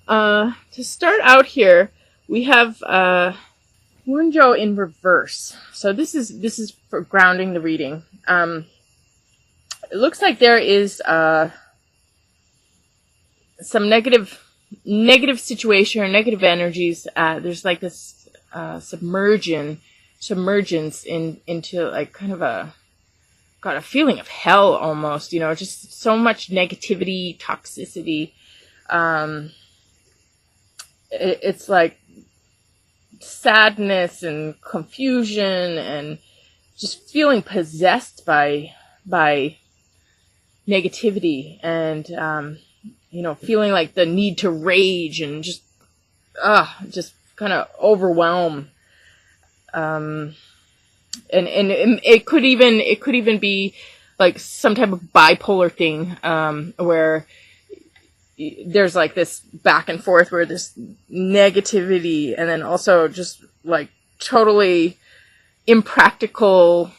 To start out here, we have Wunjo in reverse. So this is for grounding the reading. It looks like there is some negative situation or negative energies. There's like this submergence into like kind of a feeling of hell almost. Just so much negativity, toxicity. It's like sadness and confusion and just feeling possessed by negativity and feeling like the need to rage and just kind of overwhelm. And it could even be like some type of bipolar thing where there's like this back and forth where this negativity and then also just like totally impractical,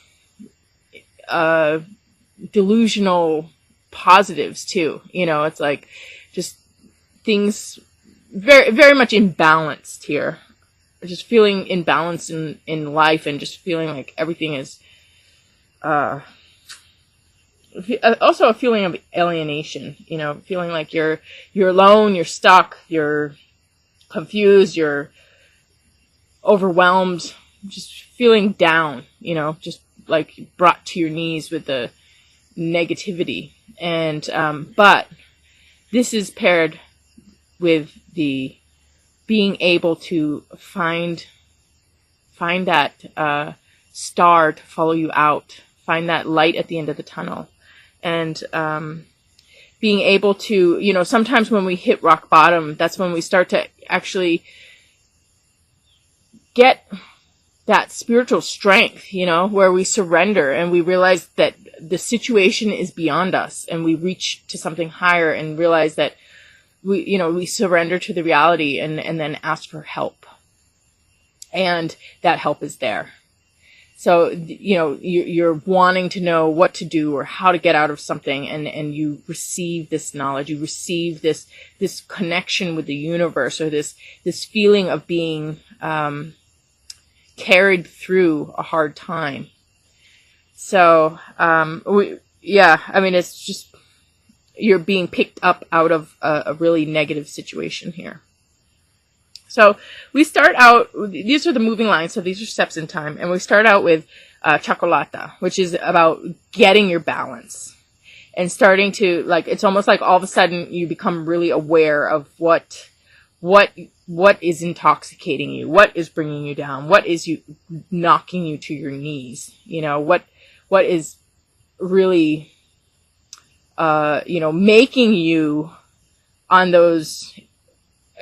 delusional positives too. It's like just things very, very much imbalanced here. Just feeling imbalanced in life and just feeling like everything is, also a feeling of alienation, feeling like you're alone, you're stuck, you're confused, you're overwhelmed, just feeling down, just like brought to your knees with the negativity. And, but this is paired with the being able to find that, star to follow you out, find that light at the end of the tunnel. And being able to, sometimes when we hit rock bottom, that's when we start to actually get that spiritual strength, where we surrender and we realize that the situation is beyond us and we reach to something higher and realize that we surrender to the reality and then ask for help. And that help is there. So, you're wanting to know what to do or how to get out of something, and you receive this knowledge, you receive this connection with the universe, or this feeling of being carried through a hard time. So, it's just, you're being picked up out of a really negative situation here. So we start out, these are the moving lines, so these are steps in time, and we start out with Chocolata, which is about getting your balance and starting to, like, it's almost like all of a sudden you become really aware of what is intoxicating you, what is bringing you down, what is knocking you to your knees, what is really, making you on those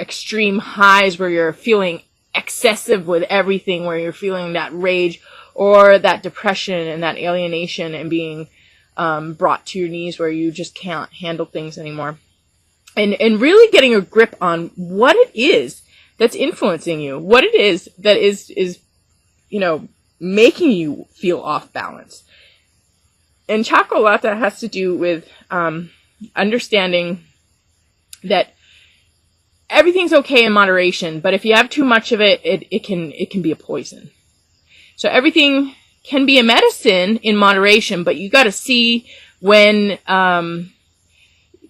extreme highs where you're feeling excessive with everything, where you're feeling that rage or that depression and that alienation and being brought to your knees where you just can't handle things anymore. And really getting a grip on what it is that's influencing you, what it is that is making you feel off balance. And Chocolata has to do with understanding that everything's okay in moderation, but if you have too much of it, it can be a poison. So everything can be a medicine in moderation, but you got to see when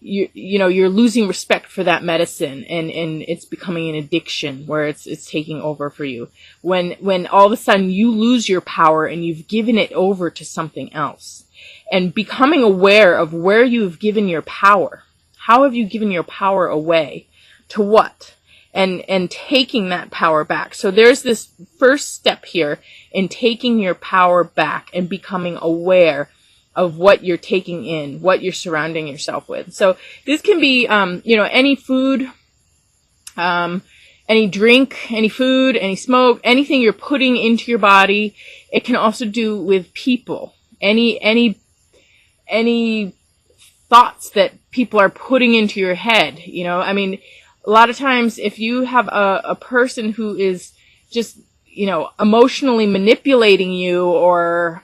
you're losing respect for that medicine and it's becoming an addiction where it's taking over for you. When all of a sudden you lose your power and you've given it over to something else, and becoming aware of where you've given your power. How have you given your power away? To what? And taking that power back. So there's this first step here in taking your power back and becoming aware of what you're taking in, what you're surrounding yourself with. So this can be, any food, any drink, any food, any smoke, anything you're putting into your body. It can also do with people. Any thoughts that people are putting into your head, a lot of times if you have a person who is just, emotionally manipulating you or,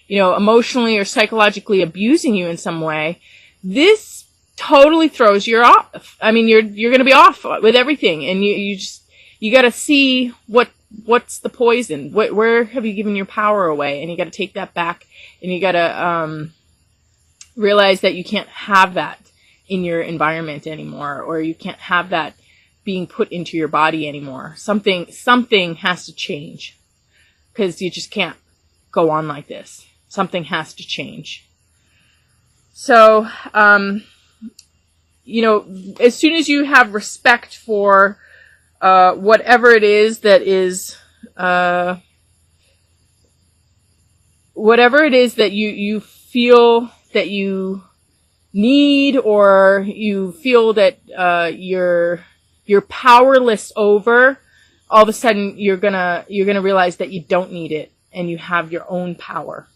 emotionally or psychologically abusing you in some way, this totally throws you off. I mean, you're going to be off with everything, and you got to see what's the poison. Where have you given your power away? And you got to take that back, and you got to realize that you can't have that in your environment anymore, or you can't have that being put into your body anymore. Something has to change, because you just can't go on like this. Something has to change. So, as soon as you have respect for whatever it is that you feel that you need, or you feel that you're powerless over, all of a sudden you're gonna realize that you don't need it, and you have your own power,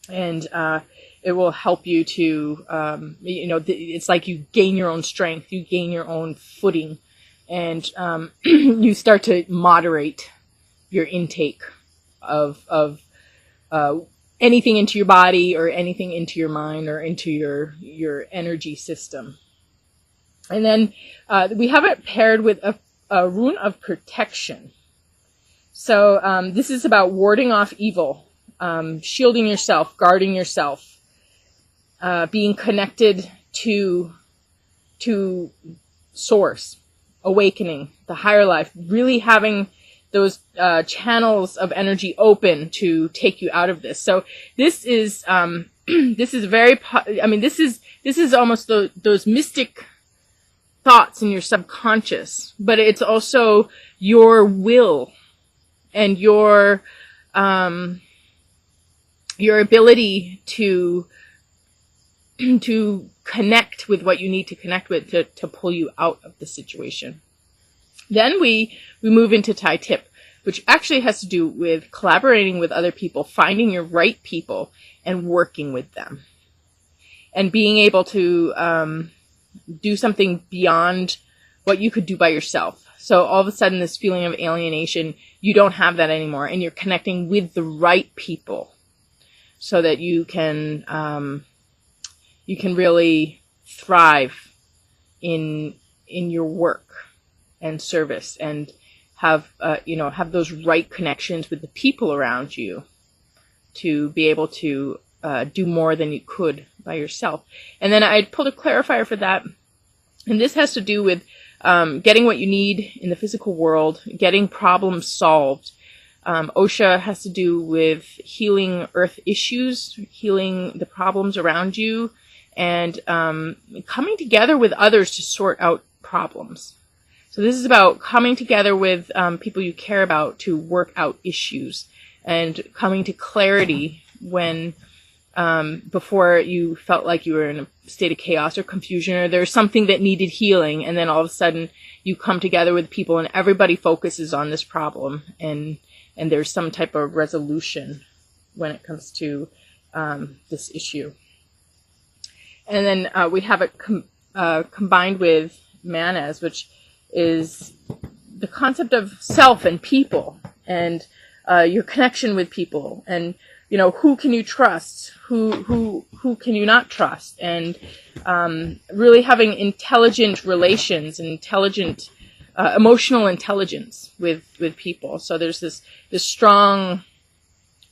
and it will help you to it's like you gain your own strength, you gain your own footing, and you start to moderate your intake of anything into your body, or anything into your mind, or into your energy system. And then we have it paired with a rune of protection. So this is about warding off evil, shielding yourself, guarding yourself, being connected to source, awakening, the higher life, really having those channels of energy open to take you out of this. So this is this is almost those mystic thoughts in your subconscious, but it's also your will and your ability to connect with what you need to connect with to pull you out of the situation. Then we move into Tai Tip, which actually has to do with collaborating with other people, finding your right people and working with them, and being able to do something beyond what you could do by yourself. So all of a sudden, this feeling of alienation, you don't have that anymore, and you're connecting with the right people so that you can really thrive in your work and service, and have those right connections with the people around you to be able to do more than you could by yourself. And then I pulled a clarifier for that, and this has to do with getting what you need in the physical world, getting problems solved. OSHA has to do with healing earth issues, healing the problems around you, and coming together with others to sort out problems. So this is about coming together with people you care about to work out issues, and coming to clarity when before you felt like you were in a state of chaos or confusion, or there's something that needed healing, and then all of a sudden you come together with people and everybody focuses on this problem, and there's some type of resolution when it comes to this issue. And then we have it combined with Manas, which is the concept of self and people, and your connection with people, and who can you trust, who can you not trust, and really having intelligent relations, intelligent emotional intelligence with people. So there's this strong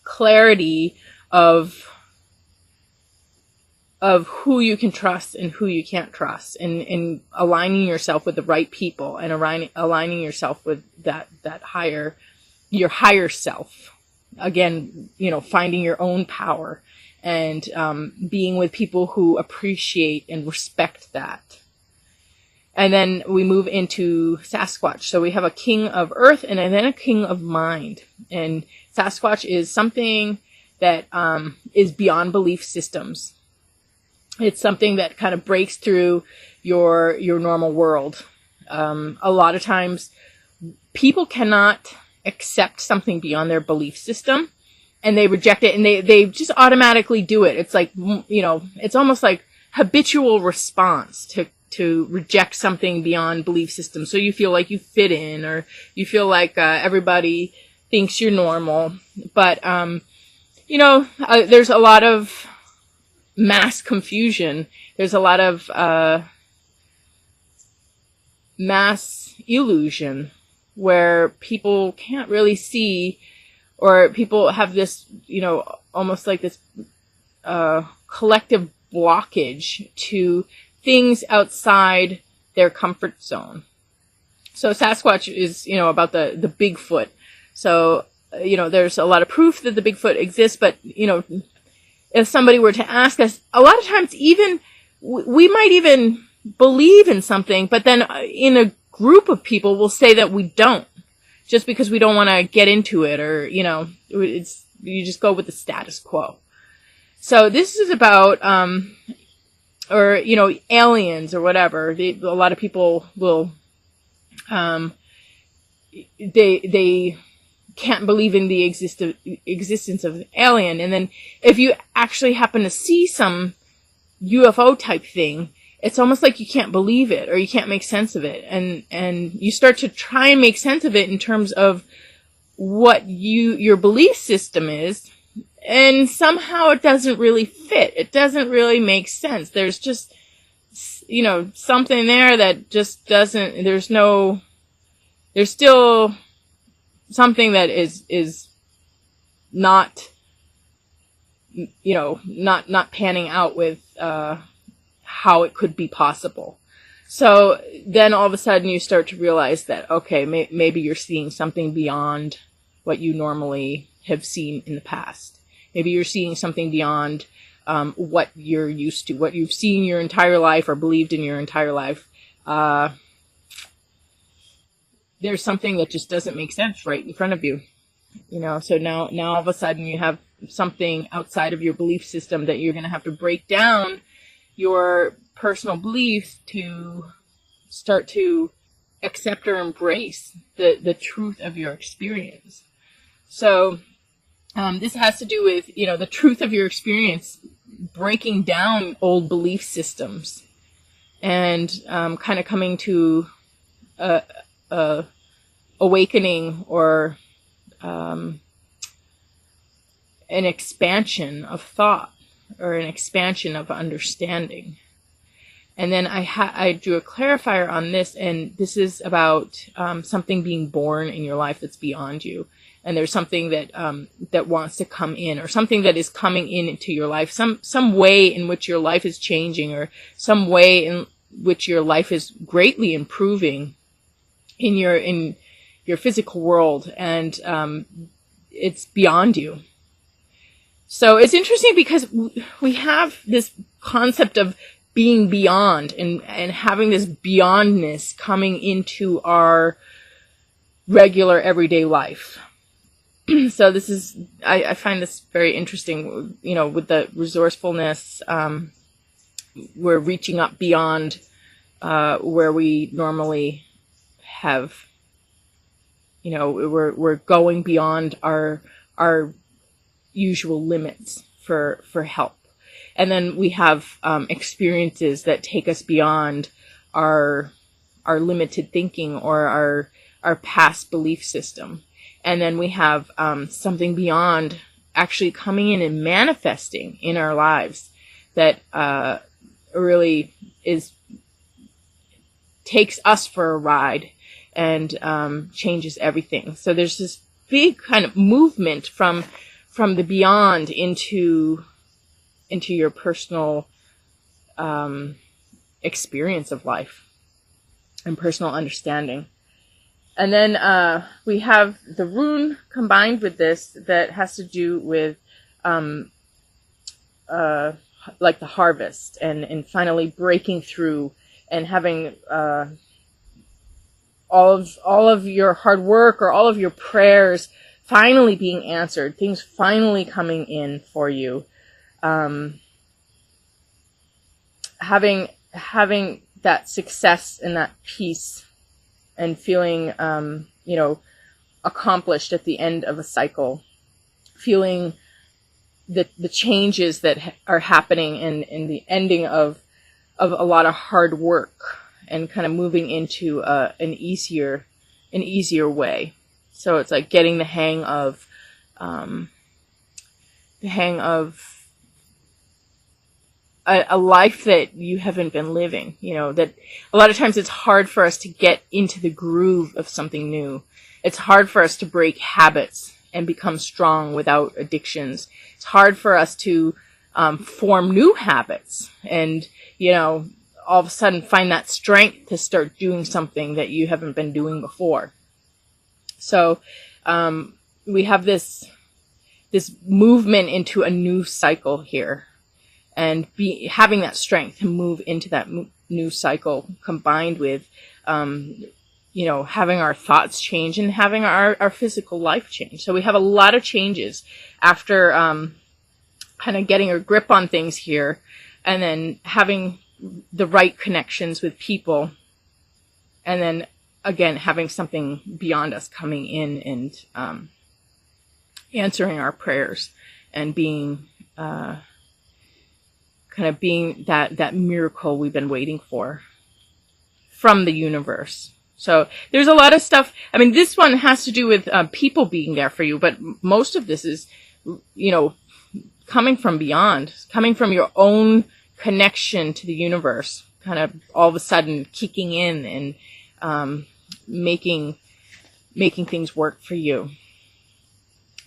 clarity of who you can trust and who you can't trust, and aligning yourself with the right people, and aligning yourself with your higher self. Again, finding your own power, and being with people who appreciate and respect that. And then we move into Sasquatch. So we have a king of earth and then a king of mind. And Sasquatch is something that is beyond belief systems. It's something that kind of breaks through your normal world. A lot of times people cannot accept something beyond their belief system, and they reject it, and they just automatically do it. It's like, it's almost like habitual response to reject something beyond belief system. So you feel like you fit in, or you feel like everybody thinks you're normal. But there's a lot of mass confusion there's a lot of mass illusion where people can't really see, or people have this, almost like this collective blockage to things outside their comfort zone. So Sasquatch is, about the Bigfoot. So, there's a lot of proof that the Bigfoot exists, but, if somebody were to ask us, a lot of times even, we might even believe in something, but then in a group of people we'll say that we don't, just because we don't want to get into it, or, you just go with the status quo. So this is about, aliens or whatever. A lot of people will, they can't believe in the existence of an alien. And then if you actually happen to see some UFO type thing, it's almost like you can't believe it, or you can't make sense of it. And you start to try and make sense of it in terms of what your belief system is. And somehow it doesn't really fit. It doesn't really make sense. There's just, something there that just doesn't, there's still something that is not, not panning out with, how it could be possible. So then all of a sudden you start to realize that, okay, maybe you're seeing something beyond what you normally have seen in the past. Maybe you're seeing something beyond what you're used to, what you've seen your entire life or believed in your entire life. There's something that just doesn't make sense right in front of you. So now all of a sudden you have something outside of your belief system that you're going to have to break down your personal beliefs to start to accept or embrace the truth of your experience. So this has to do with, the truth of your experience, breaking down old belief systems, and kind of coming to a awakening, or an expansion of thought, or an expansion of understanding. And then I drew a clarifier on this, and this is about something being born in your life that's beyond you. And there's something that that wants to come in, or something that is coming into your life, some way in which your life is changing, or some way in which your life is greatly improving in your physical world, and it's beyond you. So it's interesting because we have this concept of being beyond, and having this beyondness coming into our regular everyday life. So this is, I find this very interesting, with the resourcefulness, we're reaching up beyond where we normally have, we're going beyond our usual limits for help. And then we have experiences that take us beyond our limited thinking, or our past belief system. And then we have something beyond actually coming in and manifesting in our lives that really takes us for a ride and changes everything. So there's this big kind of movement from the beyond into your personal experience of life and personal understanding. And then we have the rune combined with this that has to do with like the harvest, and finally breaking through and having all of your hard work, or all of your prayers finally being answered, things finally coming in for you. Having that success and that peace, and feeling, accomplished at the end of a cycle, feeling the changes that are happening, and the ending of a lot of hard work, and kind of moving into an easier way. So it's like getting the hang of a life that you haven't been living. You know, that a lot of times it's hard for us to get into the groove of something new. It's hard for us to break habits and become strong without addictions. It's hard for us to form new habits and, you know, all of a sudden find that strength to start doing something that you haven't been doing before. So we have this movement into a new cycle here, and having that strength to move into that new cycle, combined with you know, having our thoughts change and having our physical life change. So we have a lot of changes after kind of getting a grip on things here, and then having the right connections with people, and then again having something beyond us coming in and answering our prayers and being kind of being that miracle we've been waiting for from the universe. So there's a lot of stuff. I mean, this one has to do with people being there for you, but most of this is, you know, coming from beyond, coming from your own connection to the universe, kind of all of a sudden kicking in and making things work for you.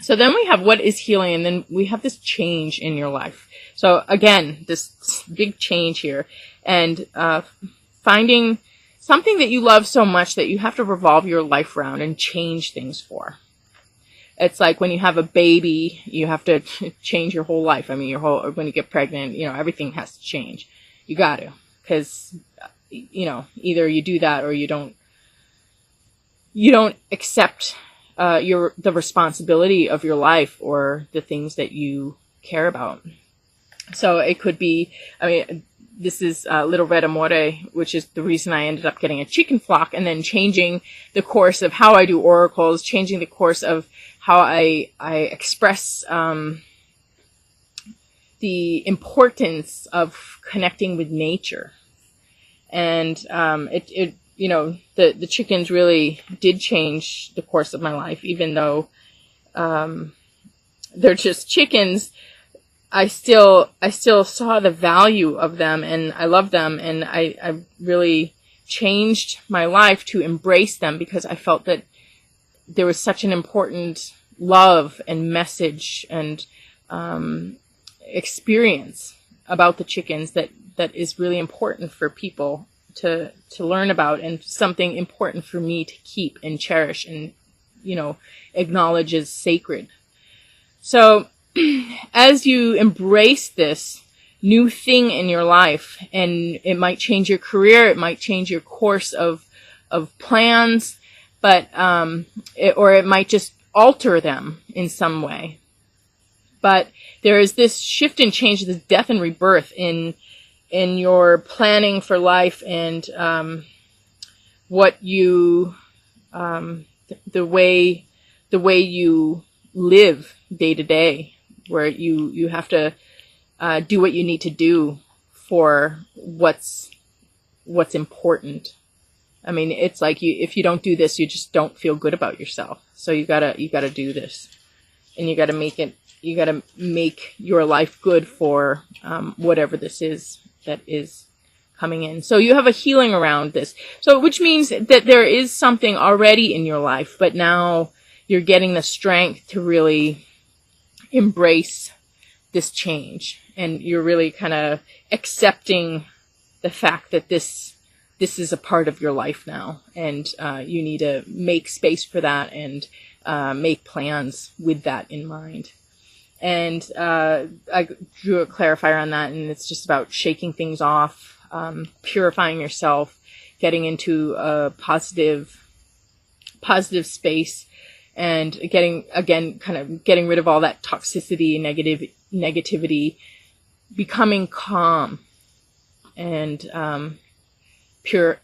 So then we have what is healing, and then we have this change in your life. So again, this big change here, and finding something that you love so much that you have to revolve your life around and change things for. It's like when you have a baby, you have to change your whole life. I mean, when you get pregnant, you know, everything has to change. You got to, because, you know, either you do that or you don't accept the responsibility of your life or the things that you care about. So it could be, I mean, this is Little Red Amore, which is the reason I ended up getting a chicken flock, and then changing the course of how I do oracles, changing the course of how I express the importance of connecting with nature. And it you know, the chickens really did change the course of my life, even though they're just chickens. I still saw the value of them, and I love them, and I really changed my life to embrace them, because I felt that there was such an important love and message and experience about the chickens that is really important for people to learn about, and something important for me to keep and cherish and, you know, acknowledge as sacred. So as you embrace this new thing in your life, and it might change your career, it might change your course of plans, but or it might just alter them in some way. But there is this shift and change, this death and rebirth in your planning for life, and what you the way you live day to day, where you have to do what you need to do for what's important. I mean, it's like if you don't do this, you just don't feel good about yourself. So you gotta do this, and you gotta make your life good for whatever this is that is coming in. So you have a healing around this. So which means that there is something already in your life, but now you're getting the strength to really embrace this change, and you're really kind of accepting the fact that this is a part of your life now, and you need to make space for that and make plans with that in mind. And I drew a clarifier on that, and it's just about shaking things off, purifying yourself, getting into a positive space, and getting rid of all that toxicity and negativity, becoming calm and pure.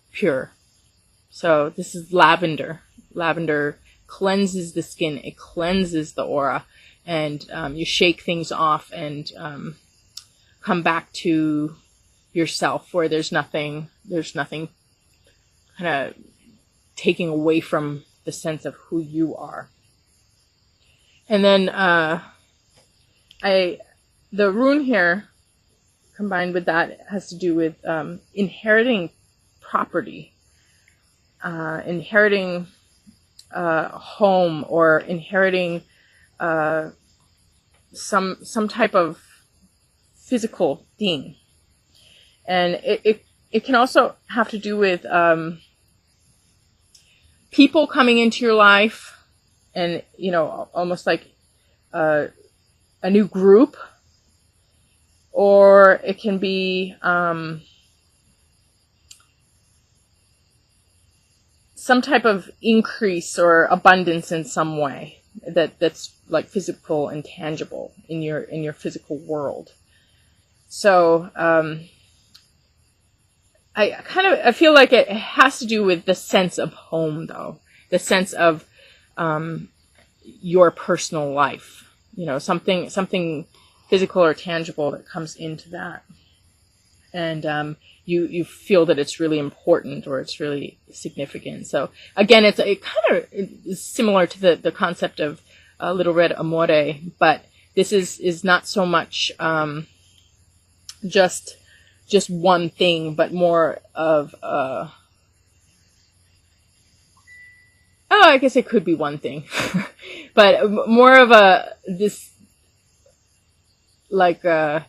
So this is lavender. Lavender cleanses the skin, it cleanses the aura, and you shake things off and come back to yourself, where there's nothing kind of taking away from the sense of who you are. And then the rune here combined with that has to do with inheriting property, inheriting a home, or inheriting some type of physical thing. And it can also have to do with people coming into your life, and, you know, almost like a new group, or it can be some type of increase or abundance in some way that's like physical and tangible in your physical world. So I feel like it has to do with the sense of home, though, the sense of your personal life. You know, something physical or tangible that comes into that, and you feel that it's really important or it's really significant. So again, it kind of is similar to the concept of Little Red Amore, but this is not so much just one thing, but more of I guess it could be one thing, but more of this like a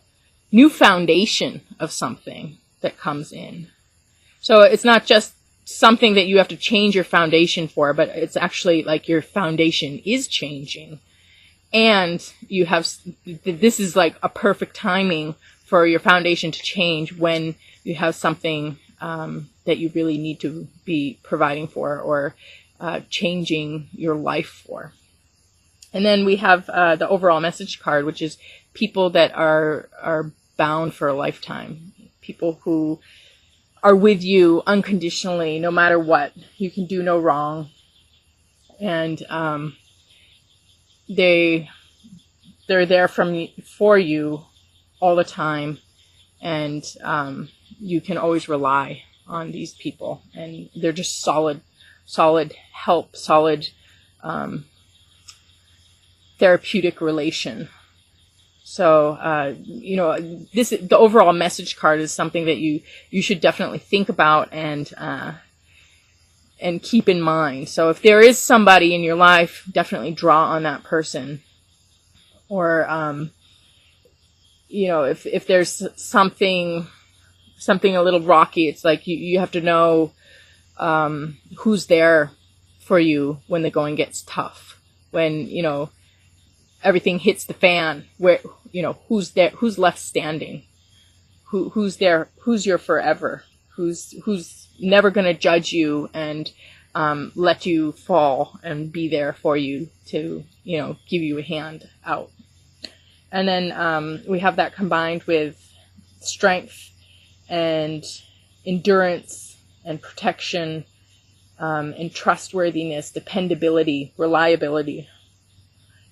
new foundation of something that comes in. So it's not just something that you have to change your foundation for, but it's actually like your foundation is changing, and you have, this is like a perfect timing for your foundation to change when you have something that you really need to be providing for, or changing your life for. And then we have the overall message card, which is people that are bound for a lifetime. People who are with you unconditionally, no matter what. You can do no wrong. And they're there for you all the time. And you can always rely on these people. And they're just solid help, solid therapeutic relation. So, you know, the overall message card is something that you should definitely think about and keep in mind. So if there is somebody in your life, definitely draw on that person. Or, you know, if there's something a little rocky, it's like you have to know who's there for you when the going gets tough. When, you know, everything hits the fan, where, you know, who's there, who's left standing, who's there, who's your forever, who's never going to judge you and let you fall and be there for you to, you know, give you a hand out. And then we have that combined with strength and endurance and protection, and trustworthiness, dependability, reliability.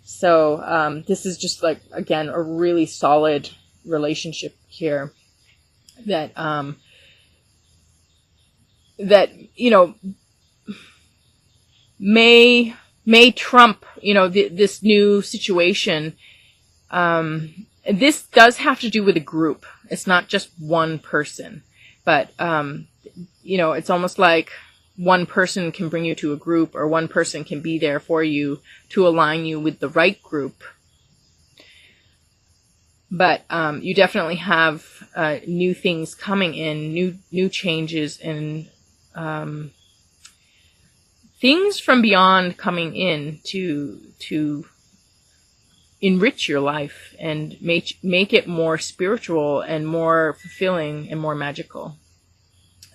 So this is just like, again, a really solid relationship here that you know, may trump, you know, this new situation. This does have to do with a group. It's not just one person, but you know, it's almost like one person can bring you to a group, or one person can be there for you to align you with the right group. But you definitely have new things coming in, new changes, and things from beyond coming in to enrich your life and make it more spiritual and more fulfilling and more magical.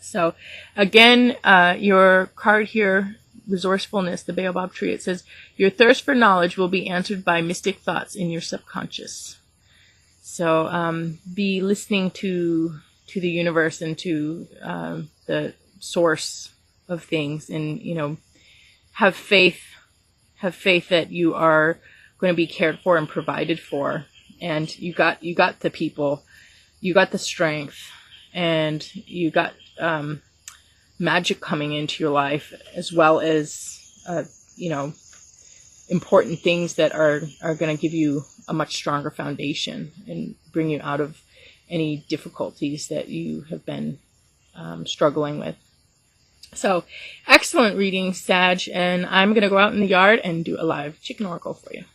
So again, your card here, resourcefulness, the baobab tree, it says, your thirst for knowledge will be answered by mystic thoughts in your subconscious. So be listening to the universe and to the source of things, and, you know, have faith that you are going to be cared for and provided for, and you got the people, you got the strength, and you got magic coming into your life, as well as you know, important things that are going to give you a much stronger foundation and bring you out of any difficulties that you have been struggling with. So, excellent reading, Sag, and I'm going to go out in the yard and do a live chicken oracle for you.